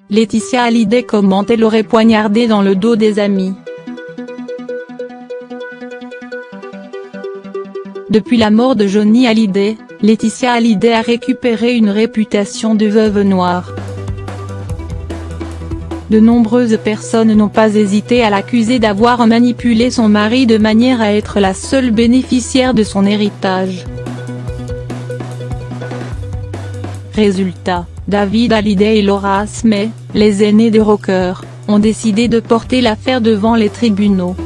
Laetitia Hallyday commente elle aurait poignardé dans le dos des amis. Depuis la mort de Johnny Hallyday, Laetitia Hallyday a récupéré une réputation de veuve noire. De nombreuses personnes n'ont pas hésité à l'accuser d'avoir manipulé son mari de manière à être la seule bénéficiaire de son héritage. Résultat, David Hallyday et Laura Asmey, les aînés des rockers, ont décidé de porter l'affaire devant les tribunaux.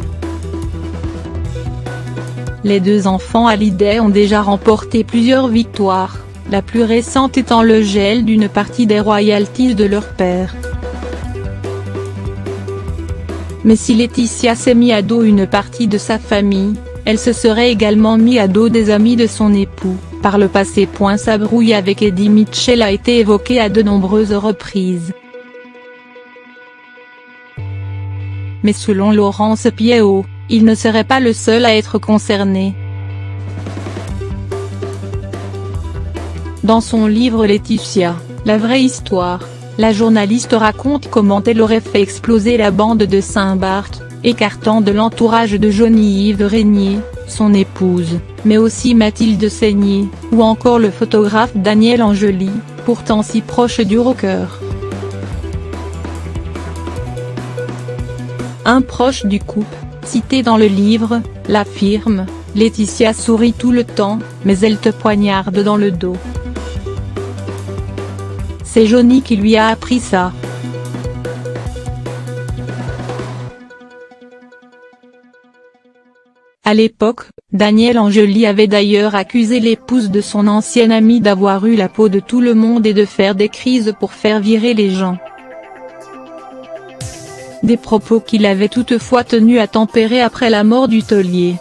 Les deux enfants Hallyday ont déjà remporté plusieurs victoires, la plus récente étant le gel d'une partie des royalties de leur père. Mais si Laetitia s'est mis à dos une partie de sa famille, elle se serait également mis à dos des amis de son époux. Par le passé. Sa brouille avec Eddie Mitchell a été évoquée à de nombreuses reprises. Mais selon Laurence Piéaud, il ne serait pas le seul à être concerné. Dans son livre Laetitia, la vraie histoire, la journaliste raconte comment elle aurait fait exploser la bande de Saint-Barth, écartant de l'entourage de Johnny Yves Régnier, son épouse, mais aussi Mathilde Seigner, ou encore le photographe Daniel Angeli, pourtant si proche du rocker. Un proche du couple, cité dans le livre, l'affirme, « Laetitia sourit tout le temps, mais elle te poignarde dans le dos. C'est Johnny qui lui a appris ça. » À l'époque, Daniel Angeli avait d'ailleurs accusé l'épouse de son ancien ami d'avoir eu la peau de tout le monde et de faire des crises pour faire virer les gens. Des propos qu'il avait toutefois tenu à tempérer après la mort du taulier.